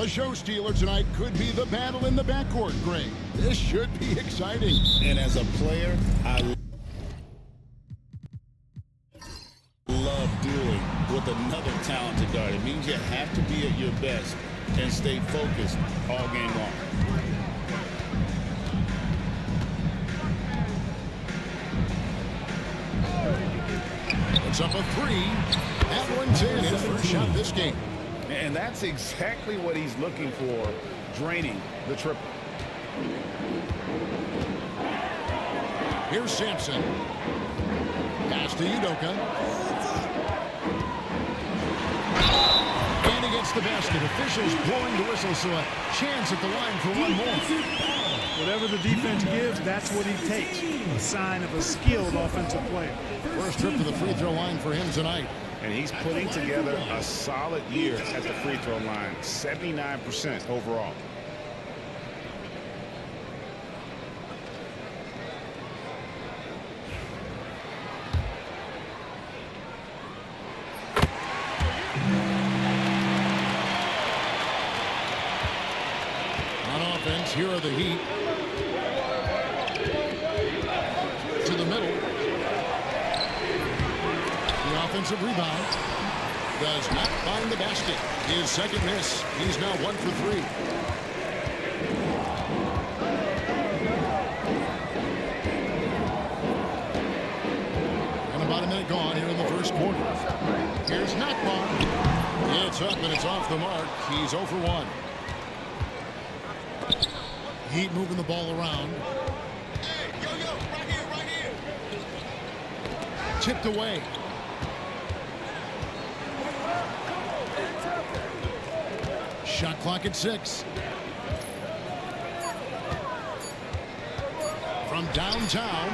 The show stealer tonight could be the battle in the backcourt, Greg. This should be exciting. And as a player, I love dealing with another talented guard. It means you have to be at your best and stay focused all game long. It's up a three. That one's in. His first shot this game. And that's exactly what he's looking for, draining the triple. Here's Sampson. Pass to Udoka. And against the basket. Officials blowing the whistle, so a chance at the line for one more. Whatever the defense gives, that's what he takes. A sign of a skilled offensive player. First trip to the free throw line for him tonight. And he's putting together a solid year at the free throw line, 79% overall. On offense, here are the Heat. To the middle. The offensive rebound. Does not find the basket. His second miss. He's now 1 for 3. And about a minute gone here in the first quarter. Here's Nakbar. It's up and it's off the mark. He's 0 for 1. Heat moving the ball around. Hey, yo, right here. Tipped away. Shot clock at 6. From downtown.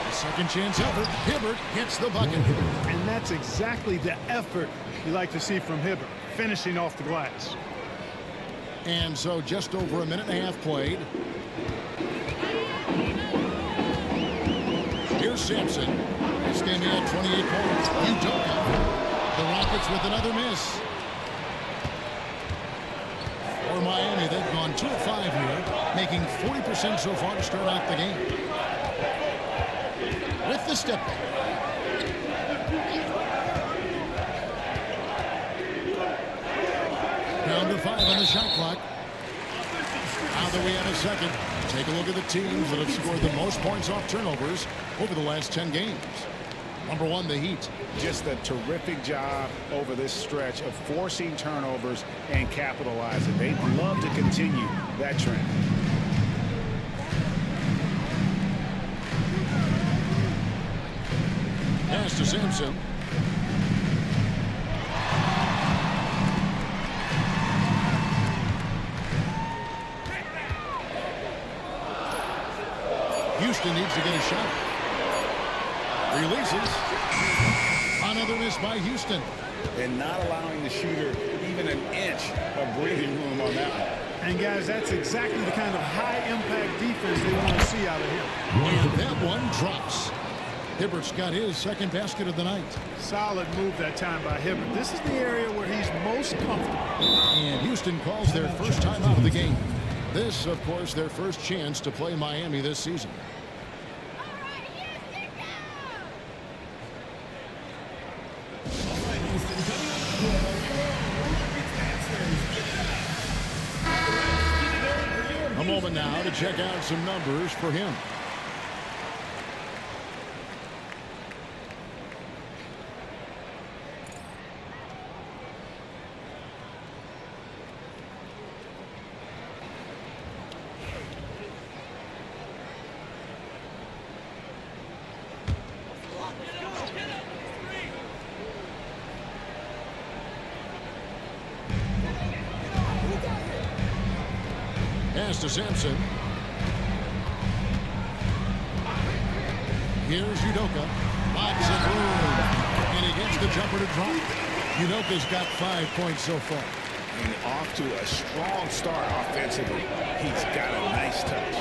A second chance effort. Hibbert hits the bucket. And that's exactly the effort you like to see from Hibbert, finishing off the glass. And so just over a minute and a half played. Here's Sampson. This game he had 28 points. Udoka. The Rockets with another miss. For Miami, they've gone 2 of 5 here, making 40% so far to start out the game. With the step back. Down to 5 on the shot clock. Now that we have a second, take a look at the teams that have scored the most points off turnovers over the last 10 games. Number 1, the Heat. Just a terrific job over this stretch of forcing turnovers and capitalizing. They'd love to continue that trend. Pass to Sampson. Houston needs to get a shot. Releases. Another miss by Houston. And not allowing the shooter even an inch of breathing room on that one. And guys, that's exactly the kind of high-impact defense they want to see out of him. And that one drops. Hibbert's got his second basket of the night. Solid move that time by Hibbert. This is the area where he's most comfortable. And Houston calls their first time out of the game. This, of course, their first chance to play Miami this season. A moment now to check out some numbers for him. Pass to Sampson. Here's Udoka. Lots of room. And he gets the jumper to drop. Udoka's got 5 points so far. And off to a strong start offensively. He's got a nice touch.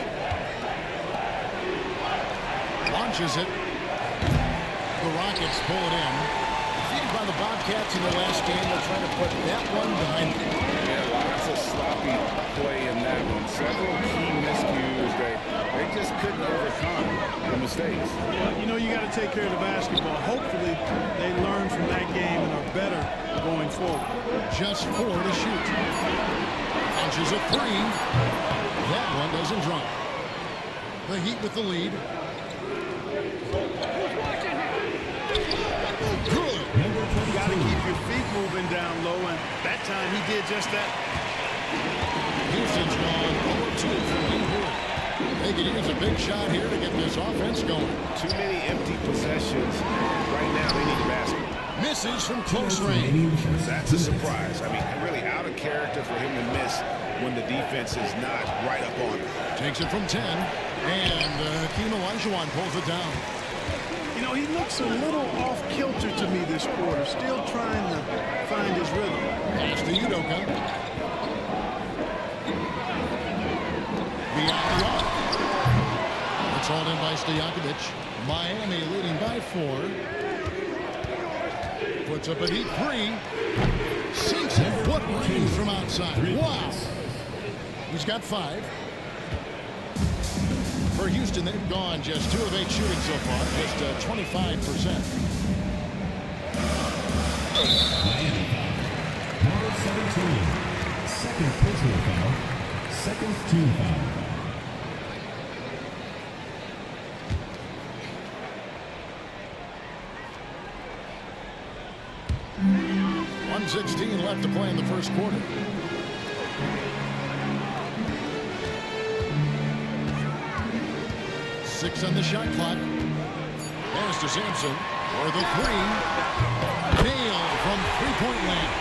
Launches it. The Rockets pull it in. defeated by the Bobcats in their last game. They'll try to put that one behind them. Yeah, lots of sloppy play in that one. Several key miscues they just couldn't overcome the mistakes. You know, you got to take care of the basketball. Hopefully, they learn from that game and are better going forward. Just 4 to shoot. Launches a 3. That one doesn't drop. The Heat with the lead. Good. You got to keep your feet moving down low, and that time he did just that. Houston's gone 0-2 from Lee Wood. They could use a big shot here to get this offense going. Too many empty possessions. Right now, they need a basket. Misses from close range. That's a surprise. I mean, really out of character for him to miss when the defense is not right up on him. Takes it from 10. And Hakeem Olajuwon pulls it down. You know, he looks a little off-kilter to me this quarter, still trying to find his rhythm. Pass to Udoka. Beyond the arc. It's hauled in by Stojakovic. Miami leading by 4. Puts up a deep 3. Sinks it. What range from outside. Wow. He's got 5. For Houston, they've gone just 2 of 8 shooting so far, just 25%. Miami foul. Number 17. Second personal foul. Second team foul. .116 left to play in the first quarter. Six on the shot clock. Pass to Sampson for the 3. Nailed from three-point land.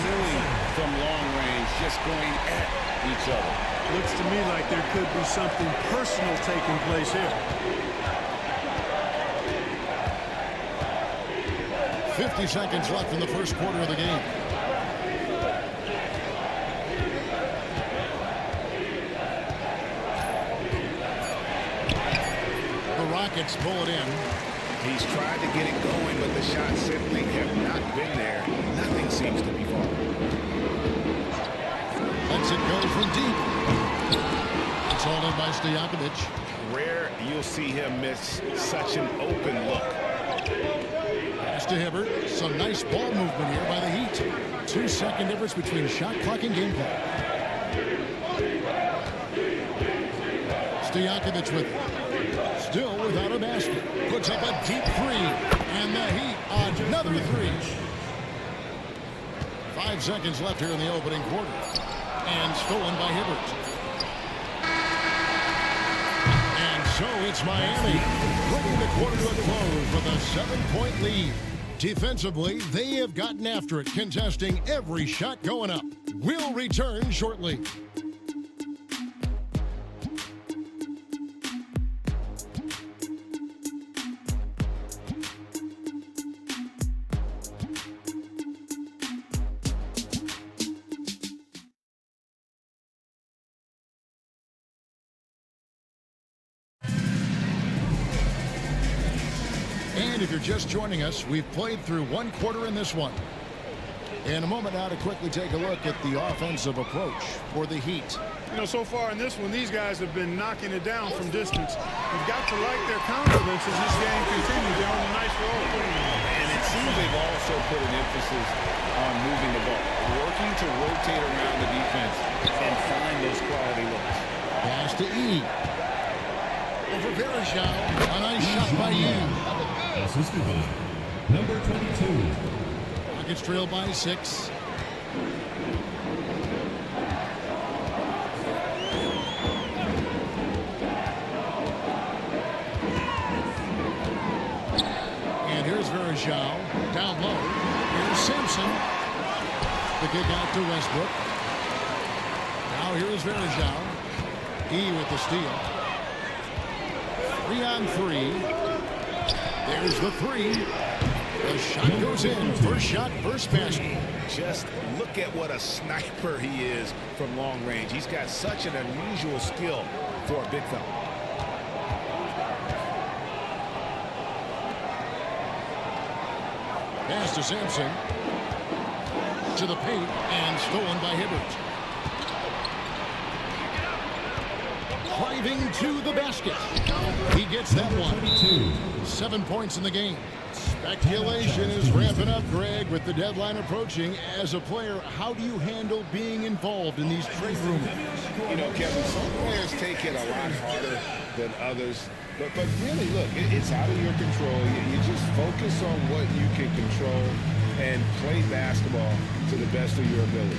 Millie from long range, just going at each other. Looks to me like there could be something personal taking place here. 50 seconds left in the first quarter of the game. The Rockets pull it in. He's tried to get it going, but the shots simply have not been there. Nothing seems to be falling. Lets it go from deep. It's hauled in by Stojakovic. Rare you'll see him miss such an open look. Pass to Hibbert. Some nice ball movement here by the Heat. 2-second difference between shot clock and game clock. Stojakovic with it. Still without a basket. Puts up a deep 3. And the Heat another 3. 5 seconds left here in the opening quarter. And stolen by Hibbert. And so it's Miami bringing the quarter to a close with a 7-point lead. Defensively, they have gotten after it, contesting every shot going up. We'll return shortly. And if you're just joining us, we've played through 1 quarter in this one. In a moment now to quickly take a look at the offensive approach for the Heat. You know, so far in this one, these guys have been knocking it down from distance. You've got to like their confidence as this game continues. They're on a nice roll. And it seems they've also put an emphasis on moving the ball, working to rotate around the defense and find those quality looks. Pass to E. Over Varejao. A nice shot by Yam. Assistant coach, number 22. Rockets trail by 6. And here's Varejao. Down low. Here's Simpson. The kick out to Westbrook. Now here's Varejao. E with the steal. 3 on 3. There's the 3. The shot goes in. First shot, first basket. Just look at what a sniper he is from long range. He's got such an unusual skill for a big fella. Pass to Sampson. To the paint and stolen by Hibbert. Driving to the basket. He gets that one. 7 points in the game. Speculation is ramping up, Greg, with the deadline approaching. As a player, how do you handle being involved in these trade rumors? You know, Kevin, some players take it a lot harder than others. But really, look, it's out of your control. You just focus on what you can control and play basketball to the best of your ability.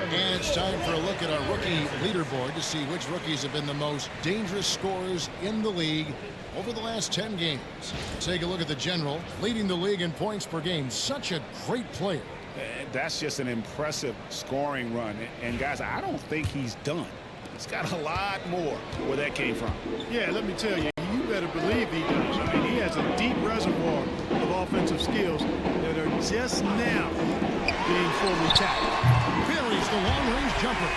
And it's time for a look at our rookie leaderboard to see which rookies have been the most dangerous scorers in the league over the last 10 games. Take a look at the general, leading the league in points per game. Such a great player. That's just an impressive scoring run. And, guys, I don't think he's done. He's got a lot more where that came from. Yeah, let me tell you, you better believe he does. I mean, he has a deep reservoir of offensive skills that are just now being fully tapped. Buries the long-range jumper.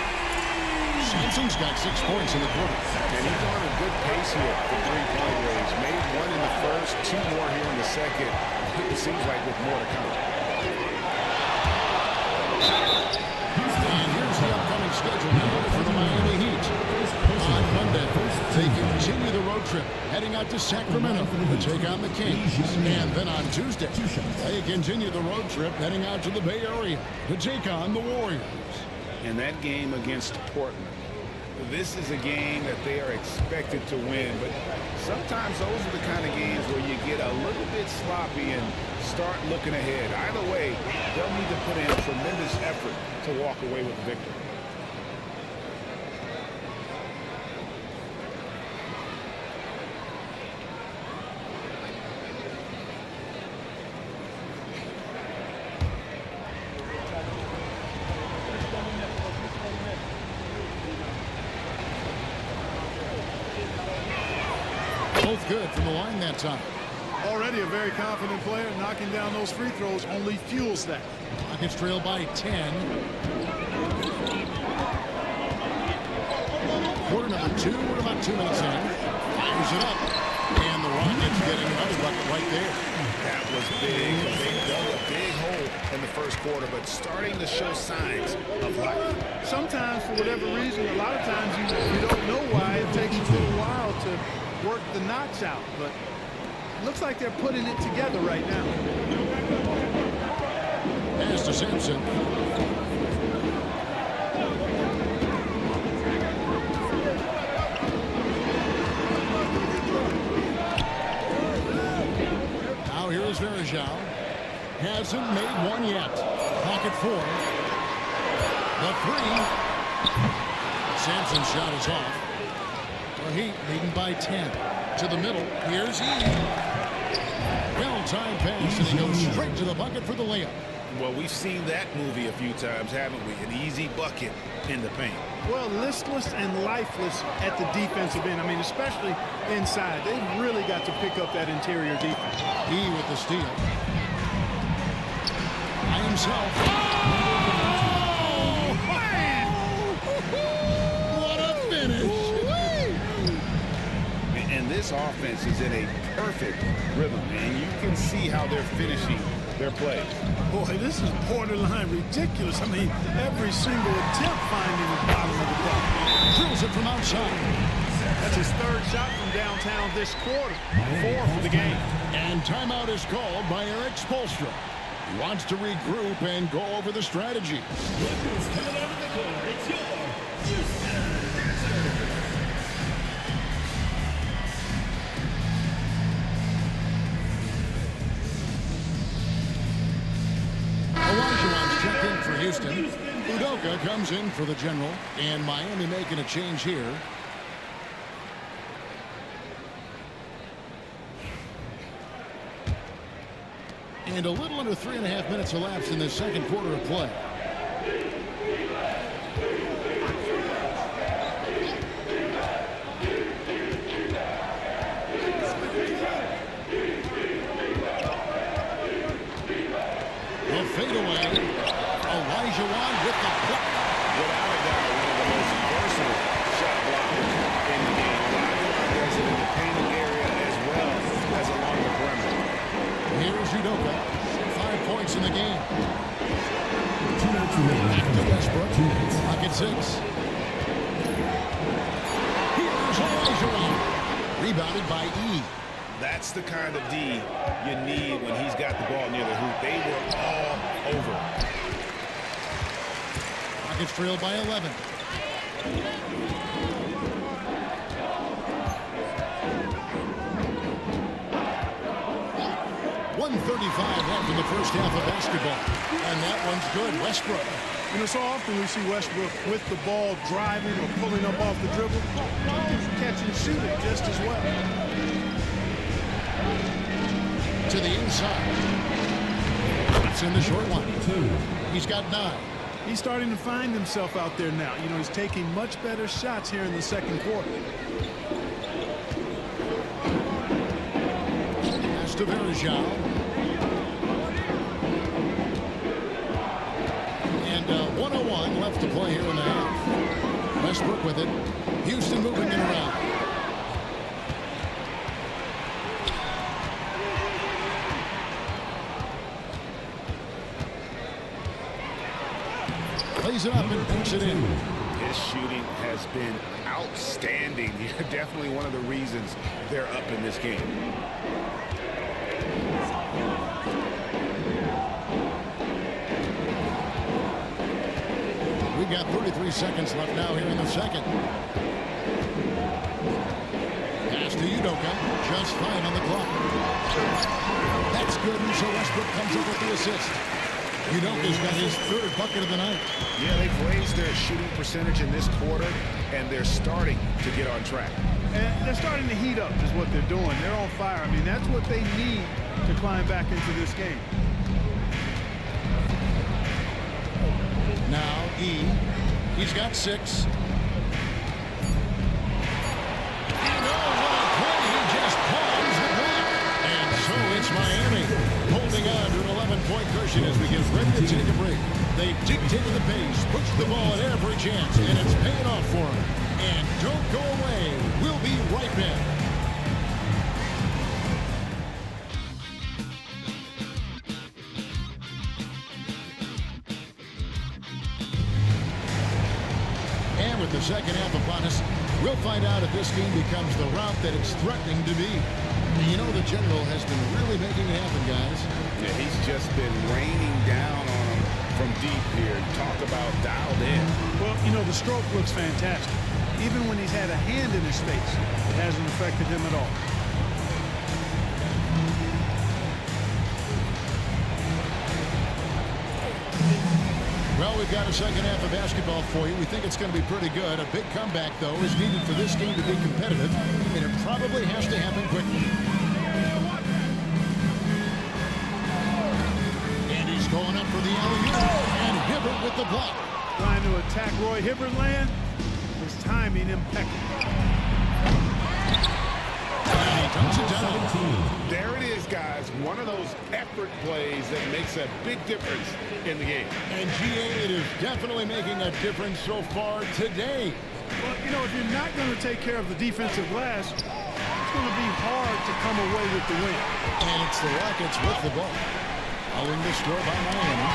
Sampson's got 6 points in the quarter. And he's on a good pace here for three-point range. Made one in the first, 2 more here in the second. It seems like with more to come. And here's the upcoming schedule now for the Miami Heat. On Monday, they continue the road trip, heading out to Sacramento to take on the Kings. And then on Tuesday, they continue the road trip, heading out to the Bay Area to take on the Warriors. And that game against Portland, this is a game that they are expected to win. But sometimes those are the kind of games where you get a little bit sloppy and start looking ahead. Either way, they'll need to put in tremendous effort to walk away with the victory. Both good from the line that time. Already a very confident player. Knocking down those free throws only fuels that. Rockets trail by 10. Quarter number 2. We're about 2 minutes in. Fires it up. And the Rockets getting another bucket right there. That was big. They dug a big hole in the first quarter, but starting to show signs of life. Sometimes, for whatever reason, a lot of times you don't know why. It takes a little while to work the knots out, but looks like they're putting it together right now. Pass to Sampson. Now here is Varejao. Hasn't made one yet. Pocket 4. The 3. Sampson's shot is off. The Heat leading by 10. To the middle. Here's E. Well-timed pass, and he goes straight to the bucket for the layup. Well, we've seen that movie a few times, haven't we? An easy bucket in the paint. Well, listless and lifeless at the defensive end. I mean, especially inside. They've really got to pick up that interior defense. E with the steal. By himself. Oh, man! What a finish! And this offense is in a perfect rhythm, and you can see how they're finishing their plays. Boy, this is borderline ridiculous. I mean, every single attempt finding the bottom of the bucket. Drills it from outside. That's his 3rd shot from downtown this quarter. 4 for the game. And timeout is called by Eric Spoelstra. He wants to regroup and go over the strategy. Olajuwon's checked in for Houston. Udoka comes in for the General. And Miami making a change here. And a little under 3.5 minutes elapsed in the second quarter of play. The fadeaway. Olajuwon with the block. Without a doubt, one of the most versatile shot blockers in the game. Olajuwon does it in the painting area as Rebounded by E. That's the kind of D you need when he's got the ball near the hoop. They were all over. Rockets trail by 11. .135 left in the first half of basketball. And that one's good. Westbrook. You know, so often we see Westbrook with the ball driving or pulling up off the dribble. Catch and shoot it just as well. To the inside. It's in the short one. He's got 9. He's starting to find himself out there now. You know, he's taking much better shots here in the second quarter. Pass to Varejao. And 1:01 left to play here in the half. Westbrook with it. Houston moving it around. Plays it up and puts it in. His shooting has been outstanding. Definitely one of the reasons they're up in this game. We've got 33 seconds left now here in the second. Pass to Udoka. Just 5 on the clock. That's good, and so Westbrook comes up with the assist. Udoka's got his 3rd bucket of the night. Yeah, they've raised their shooting percentage in this quarter, and they're starting to get on track. And they're starting to heat up is what they're doing. They're on fire. I mean, that's what they need to climb back into this game. Now E. He's got 6. And oh, what a play. He just palms the block. And so it's Miami holding on to an 11-point cushion as we get ready to take a break. They dictated the pace, pushed the ball at every chance, and it's paying off for them. And don't go away. We'll be right back. And with the second half upon us, we'll find out if this game becomes the route that it's threatening to be. And you know the general has been really making it happen, guys. Yeah, he's just been raining down on them from deep here. Talk about dialed in. Well, you know, the stroke looks fantastic. Even when he's had a hand in his face, it hasn't affected him at all. Well, we've got a second half of basketball for you. We think it's going to be pretty good. A big comeback, though, is needed for this game to be competitive, and it probably has to happen quickly. And he's going up for the alley-oop, and Hibbert with the block. Trying to attack Roy Hibbert land. His timing impeccable. And he dunks it down. There it is, guys. One of those effort plays that makes a big difference in the game. And GA, it is definitely making a difference so far today. Well, you know, if you're not going to take care of the defensive glass, it's going to be hard to come away with the win. And it's the Rockets with the ball. Following the score by Miami.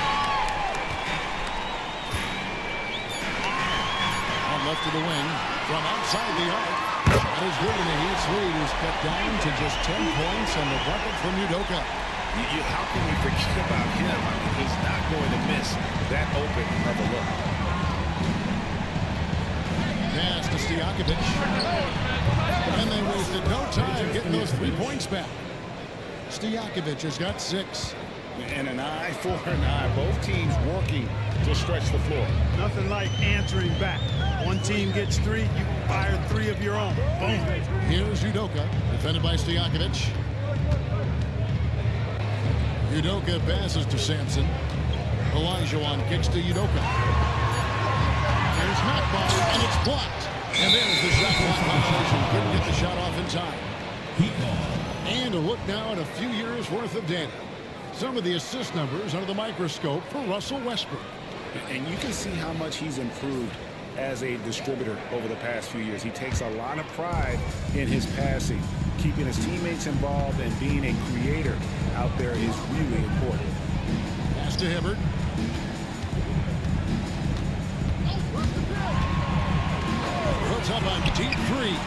On left of the wing, from outside the arc. Shot is good, and the Heat's lead is cut down to just 10 points and the bucket from Udoka. How can you forget about him? I mean, he's not going to miss that open of a look. Pass to Stojakovic. And they wasted no time getting those 3 points back. Stojakovic has got 6. And an eye for an eye. Both teams working to stretch the floor. Nothing like answering back. One team gets 3, you fire 3 of your own. Boom. Here's Udoka, defended by Stojakovic. Udoka passes to Sampson. Olajuwon kicks to Udoka. There's knock ball, and it's blocked. And there's the shot clock violation. Couldn't get the shot off in time. Heat ball. And a look now at a few years' worth of data. Some of the assist numbers under the microscope for Russell Westbrook. And you can see how much he's improved as a distributor over the past few years. He takes a lot of pride in his passing. Keeping his teammates involved and being a creator out there is really important. Pass to Hibbert. Puts up a deep 3.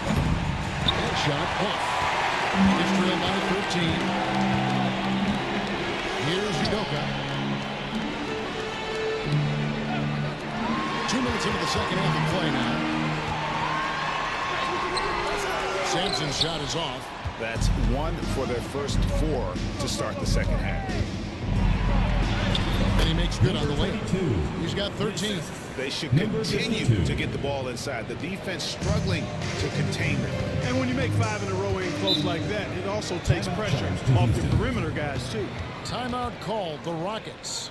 That shot off. It's trailed by 13. Here's Udoka. 2 minutes into the second half of play now. Sampson's shot is off. That's 1 for their first 4 to start the second half. And he makes good on the lane. He's got 13. They should continue to get the ball inside. The defense struggling to contain them. And when you make 5 in a row in close like that, it also takes pressure off the perimeter guys, too. Timeout called the Rockets.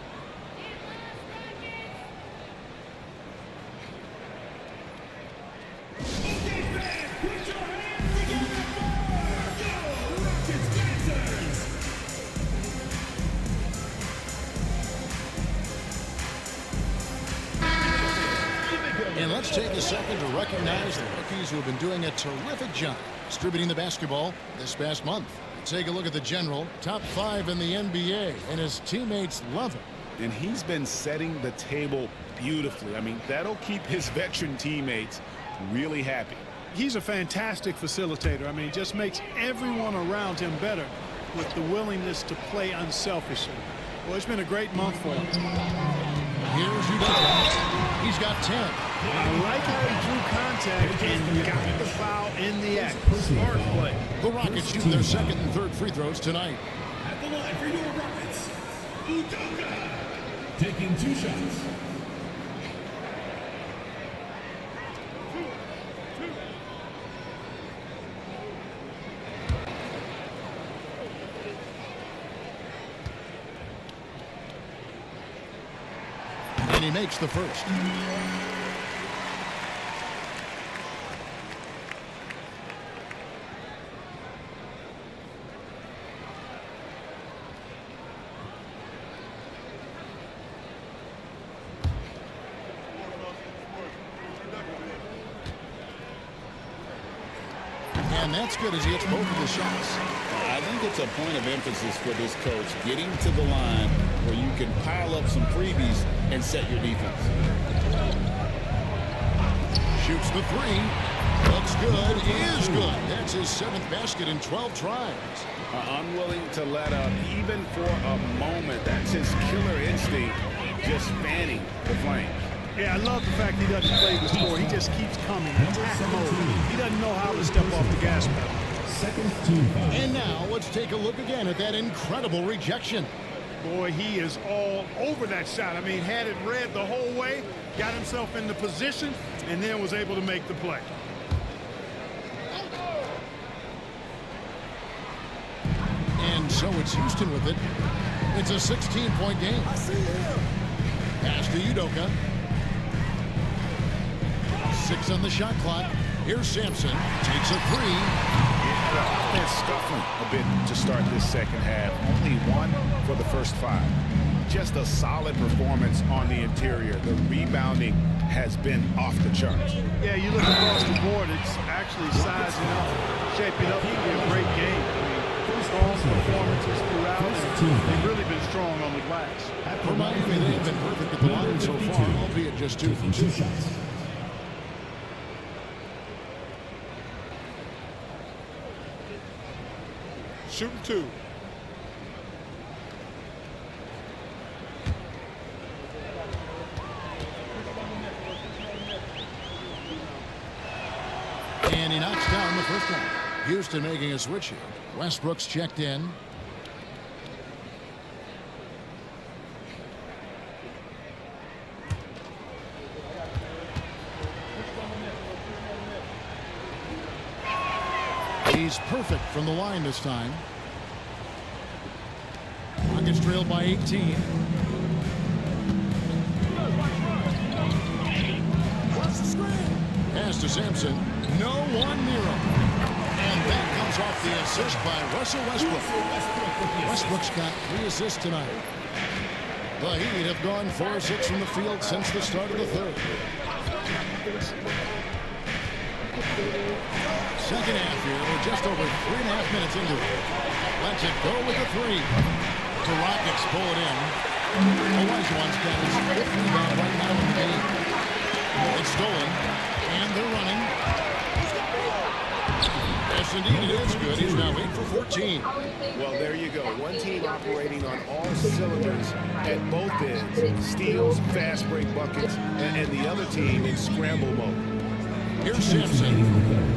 And let's take a second to recognize the rookies who have been doing a terrific job distributing the basketball this past month. Take a look at the general, top 5 in the NBA, and his teammates love him. And he's been setting the table beautifully. I mean, that'll keep his veteran teammates really happy. He's a fantastic facilitator. I mean, just makes everyone around him better with the willingness to play unselfishly. Well, it's been a great month for him. Here's Udoka. He's got 10. I like how he drew contact and got the foul in the act. Smart play. The Rockets shoot their second and third free throws tonight. At the line for your Rockets, Udoka. Taking 2 shots. And he makes the first. And that's good as he hits both of the shots. I think it's a point of emphasis for this coach, getting to the line where you can pile up some freebies and set your defense. Shoots the 3. Looks good. Is good. That's his 7th basket in 12 tries. Unwilling to let up even for a moment. That's his killer instinct, just fanning the flames. Yeah, I love the fact he doesn't play the score. He just keeps coming. Attack mode. He doesn't know how to step off the gas pedal. Second team foul. And now let's take a look again at that incredible rejection. Boy, he is all over that shot. I mean, had it read the whole way, got himself in the position, and then was able to make the play. And so it's Houston with it. It's a 16-point game. Pass to Udoka. 6 on the shot clock. Here's Sampson. Takes a 3. The offense scuffling a bit to start this second half. Only 1 for the first 5. Just a solid performance on the interior. The rebounding has been off the charts. Yeah, you look across the board, it's actually sizing up, shaping up to be a great game. I mean, strong performances throughout. They've really been strong on the glass. Remind me they've been perfect at the line so far, albeit just 2 from 2 shots. Shooting 2. And he knocks down the first one. Houston making a switch here. Westbrook's checked in. He's perfect from the line this time. Rockets trailed by 18. Pass to Sampson. No one near him. And that comes off the assist by Russell Westbrook. Westbrook's got 3 assists tonight. The Heat have gone 4-6 from the field since the start of the third. Second half here. We're just over 3.5 minutes into it. Let's it go with the 3. The Rockets pull it in. Olajuwon's got his 5th rebound right now in the game. It's stolen. And they're running. indeed it is good. He's now 8 for 14. Well, there you go. One team operating on all cylinders at both ends. Steals, fast break buckets, and the other team in scramble mode. Here's Simpson.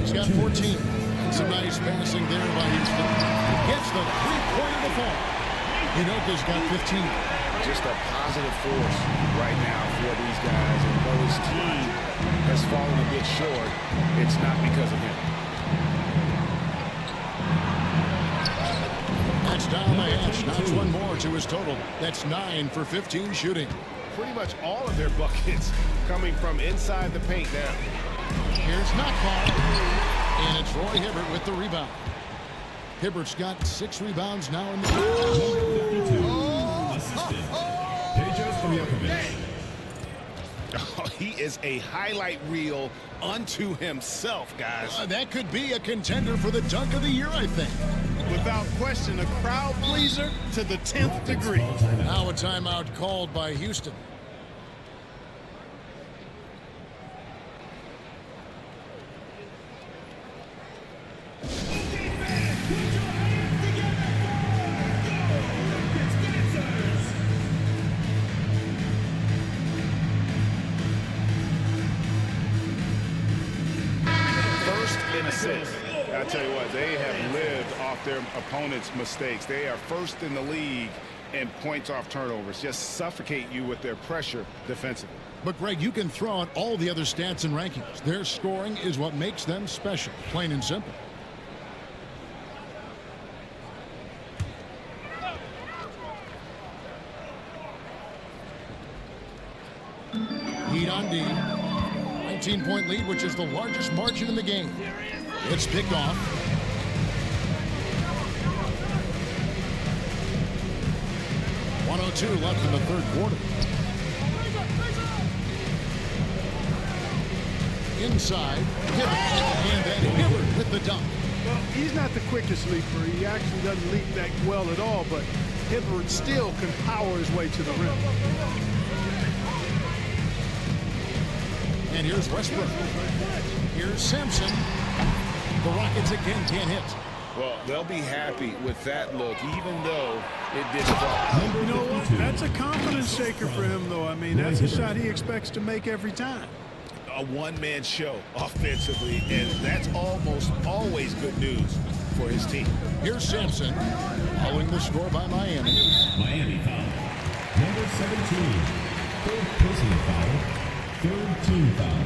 He's got 14. And some nice passing there by Houston. Gets the three-pointer to fall. Udoka's got 15. Just a positive force right now for these guys. And though his team has fallen a bit short, it's not because of him. That's down the hatch. Knocks one more to his total. That's 9 for 15 shooting. Pretty much all of their buckets coming from inside the paint now. Here's not called. And it's Roy Hibbert with the rebound. Hibbert's got 6 rebounds now in the game. Assistant, Peja Stojakovic. Oh, he is a highlight reel unto himself, guys. That could be a contender for the dunk of the year, I think. Without question, a crowd pleaser to the 10th degree. Now a timeout called by Houston. I tell you what, they have lived off their opponent's mistakes. They are first in the league in points off turnovers. Just suffocate you with their pressure defensively. But, Greg, you can throw out all the other stats and rankings. Their scoring is what makes them special, plain and simple. Heat on D. 19-point lead, which is the largest margin in the game. It's picked off. .102 left in the third quarter. Inside, Hibbert, and then Hibbert with the dunk. Well, he's not the quickest leaper. He actually doesn't leap that well at all, but Hibbert still can power his way to the rim. And here's Westbrook. Here's Simpson. The Rockets again can't hit. Well, they'll be happy with that look, even though it didn't fall. You know what? That's a confidence shaker for him, though. I mean, that's a shot he expects to make every time. A one-man show offensively, and that's almost always good news for his team. Here's Simpson, following the score by Miami. Miami foul. Number 17. Third personal foul. Third team foul.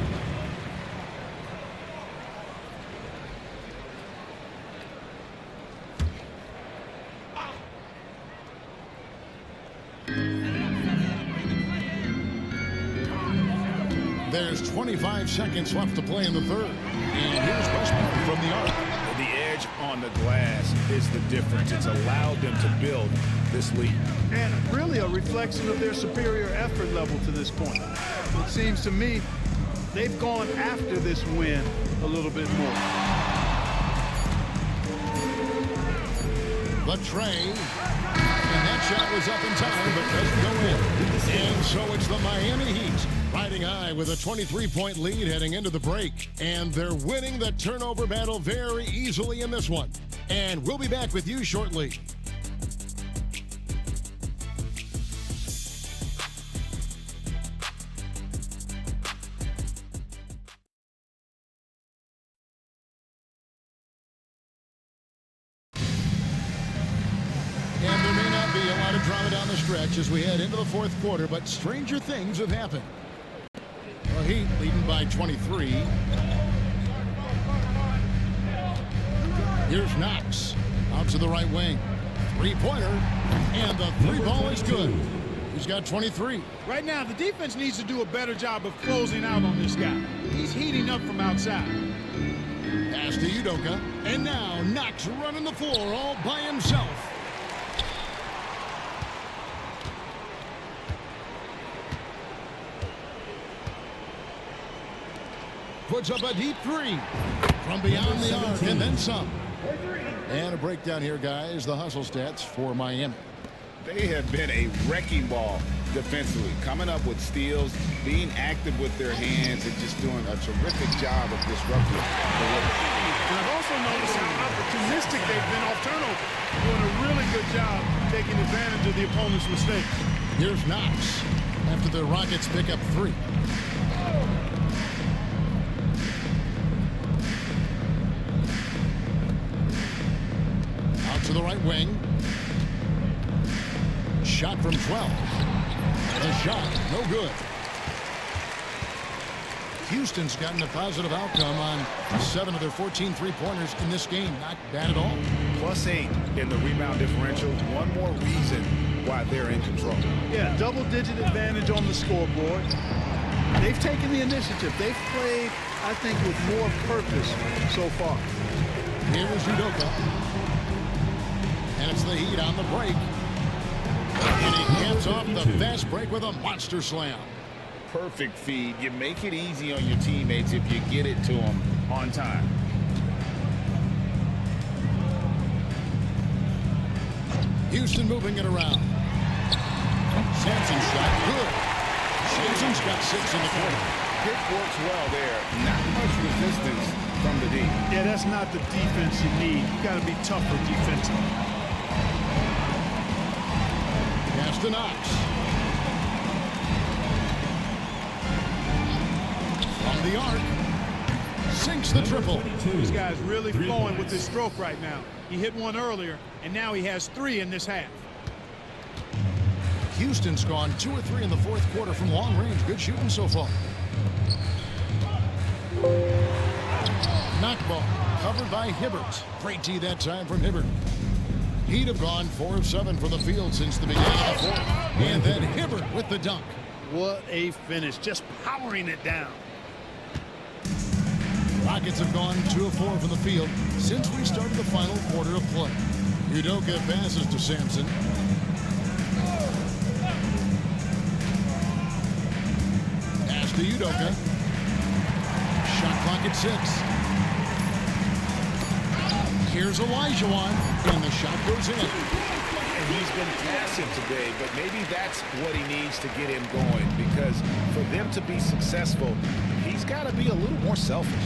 There's 25 seconds left to play in the third. And here's Westbrook from the arc. The edge on the glass is the difference. It's allowed them to build this lead. And really a reflection of their superior effort level to this point. It seems to me they've gone after this win a little bit more. The tray. And that shot was up in time, but doesn't go in. And so it's the Miami Heat riding high with a 23-point lead heading into the break. And they're winning the turnover battle very easily in this one. And we'll be back with you shortly. And there may not be a lot of drama down the stretch as we head into the fourth quarter, but stranger things have happened. The Heat leading by 23. Here's Knox out to the right wing. Three-pointer, and the three ball is good. He's got 23. Right now, the defense needs to do a better job of closing out on this guy. He's heating up from outside. Pass to Udoka, and now Knox running the floor all by himself. Puts up a deep three from beyond the arc and then some. And a breakdown here, guys. The hustle stats for Miami. They have been a wrecking ball defensively, coming up with steals, being active with their hands, and just doing a terrific job of disrupting the work. And I've also noticed how opportunistic they've been off turnover, doing a really good job taking advantage of the opponent's mistakes. Here's Knox after the Rockets pick up 3. Out to the right wing. Shot from 12. The shot, no good. Houston's gotten a positive outcome on 7 of their 14 three-pointers in this game. Not bad at all. +8 in the rebound differential. One more reason why they're in control. Yeah, double-digit advantage on the scoreboard. They've taken the initiative. They've played, I think, with more purpose so far. Here is Udoka. And it's the Heat on the break. And he caps off the fast break with a monster slam. Perfect feed. You make it easy on your teammates if you get it to them on time. Houston moving it around. Sampson shot good. Sampson's got 6 in the quarter. Pick works well there. Not much resistance from the D. Yeah, that's not the defense you need. You got to be tougher defensively. Pass to Knox. From the arc. Sinks the triple. This guy's really flowing with his stroke right now. He hit one earlier, and now he has 3 in this half. Houston's gone 2 or 3 in the fourth quarter from long range. Good shooting so far. Knock ball covered by Hibbert. Great tee that time from Hibbert. He'd have gone 4 of 7 from the field since the beginning of the fourth. And then Hibbert with the dunk. What a finish. Just powering it down. Rockets have gone 2 of 4 from the field since we started the final quarter of play. Udoka passes to Sampson. Pass to Udoka. Shot clock at 6. Here's Olajuwon, and the shot goes in. And he's been passive today, but maybe that's what he needs to get him going, because for them to be successful, he's got to be a little more selfish.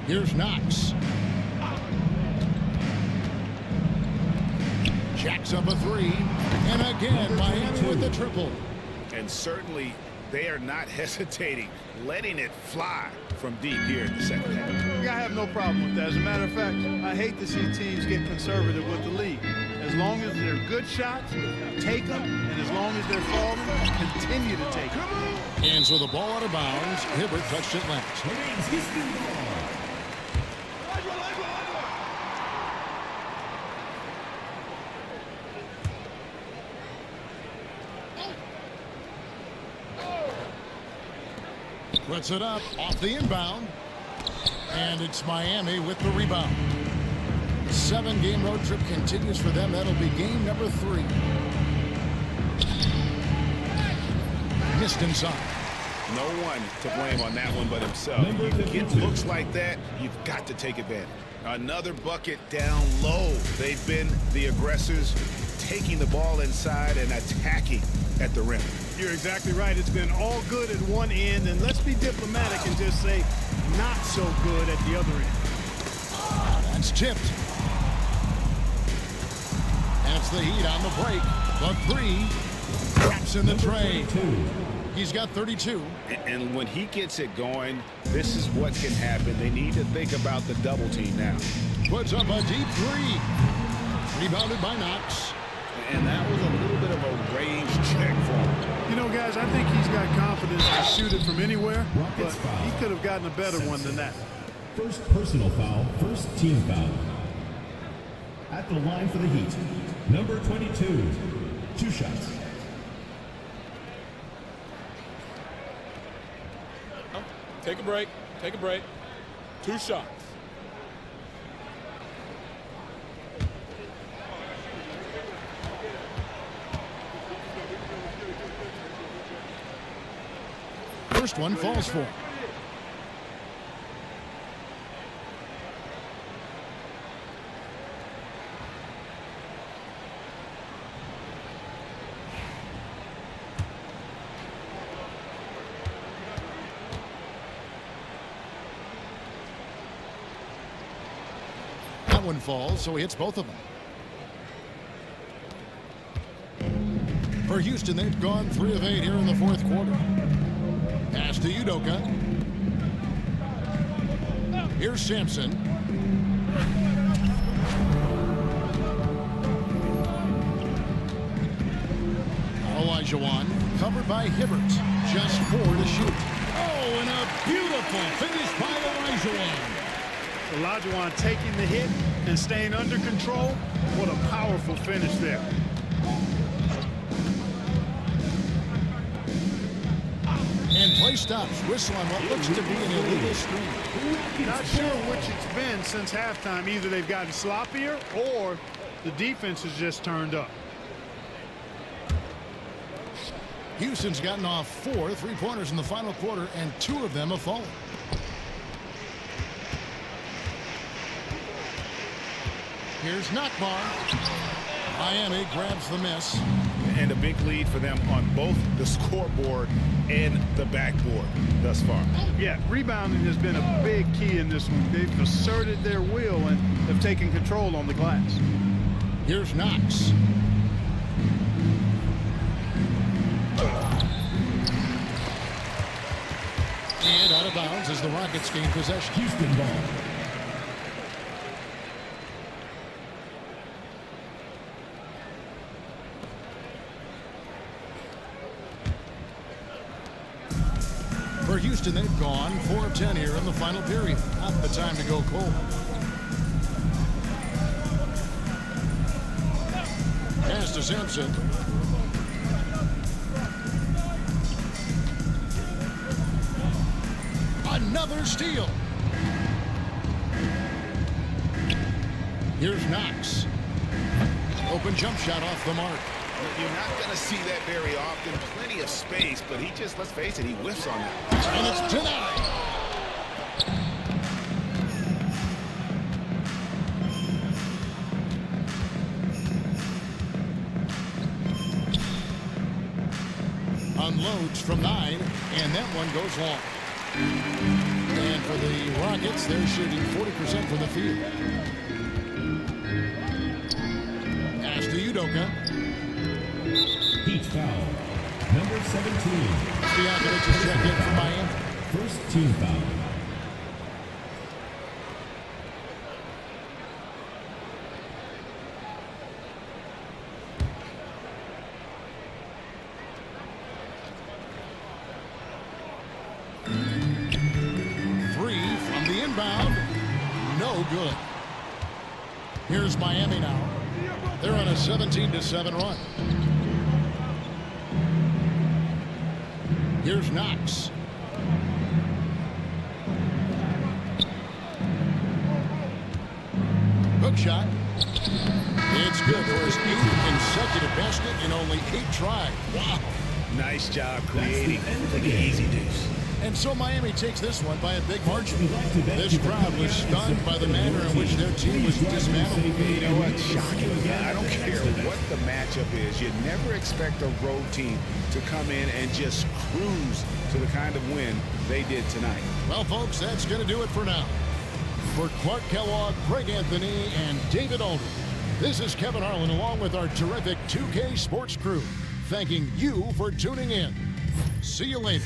Here's Knox. Jacks up a 3. And again, Miami with the triple. And certainly they are not hesitating, letting it fly from deep here in the second half. I have no problem with that. As a matter of fact, I hate to see teams get conservative with the lead. As long as they're good shots, take them. And as long as they're falling, continue to take them. And so the ball out of bounds. Hibbert touched it last. Puts it up off the inbound. And it's Miami with the rebound. 7-game road trip continues for them. That'll be game number 3. Missed inside. No one to blame on that one but himself. You get looks like that, you've got to take advantage. Another bucket down low. They've been the aggressors, taking the ball inside and attacking at the rim. You're exactly right. It's been all good at one end, and let's be diplomatic and just say not so good at the other end. That's tipped. And it's the Heat on the break. The 3. Traps in the tray. He's got 32. And when he gets it going, this is what can happen. They need to think about the double team now. Puts up a deep 3. Rebounded by Knox. And that was a little bit of a range check for him. You know, guys, I think he's got confidence to shoot it from anywhere, but he could have gotten a better one than that. First personal foul, first team foul. At the line for the Heat, number 22, 2 shots. Take a break. Take a break. 2 shots. First one falls for. one falls, so he hits both of them. For Houston, they've gone 3 of 8 here in the fourth quarter. Pass to Udoka. Here's Sampson. Olajuwon covered by Hibbert. Just 4 to shoot. Oh, and a beautiful finish by Olajuwon. Olajuwon taking the hit and staying under control. What a powerful finish there. And play stops. Whistle on what looks to be an illegal screen. Not sure which it's been since halftime. Either they've gotten sloppier or the defense has just turned up. Houston's gotten off 4 3-pointers in the final quarter, and 2 of them have fallen. Here's Nakbar. Miami grabs the miss. And a big lead for them on both the scoreboard and the backboard thus far. Yeah, rebounding has been a big key in this one. They've asserted their will and have taken control on the glass. Here's Knox. And out of bounds as the Rockets gain possession. Houston ball. For Houston, they've gone 4 of 10 here in the final period. Not the time to go cold. Pass to Sampson. Another steal. Here's Knox. Open jump shot off the mark. You're not going to see that very often. Plenty of space, but he just, let's face it, he whiffs on that. And it's denied. Unloads from 9, and that one goes long. And for the Rockets, they're shooting 40% from the field. Pass to Udoka. Heat foul. Number 17. Stojakovic to check in for Miami. First team foul. No good. Here's Miami now. They're on a 17-7 run. Here's Knox. Hook shot. It's good for his 8th consecutive basket in only 8 tries. Wow. Nice job creating the easy deuce. And so Miami takes this one by a big margin. This crowd was stunned by the manner in which their team was dismantled. You know what? Shocking. I don't care what the matchup is. You never expect a road team to come in and just cruise to the kind of win they did tonight. Well, folks, that's going to do it for now. For Clark Kellogg, Greg Anthony, and David Aldridge, this is Kevin Harlan along with our terrific 2K Sports crew, thanking you for tuning in. See you later.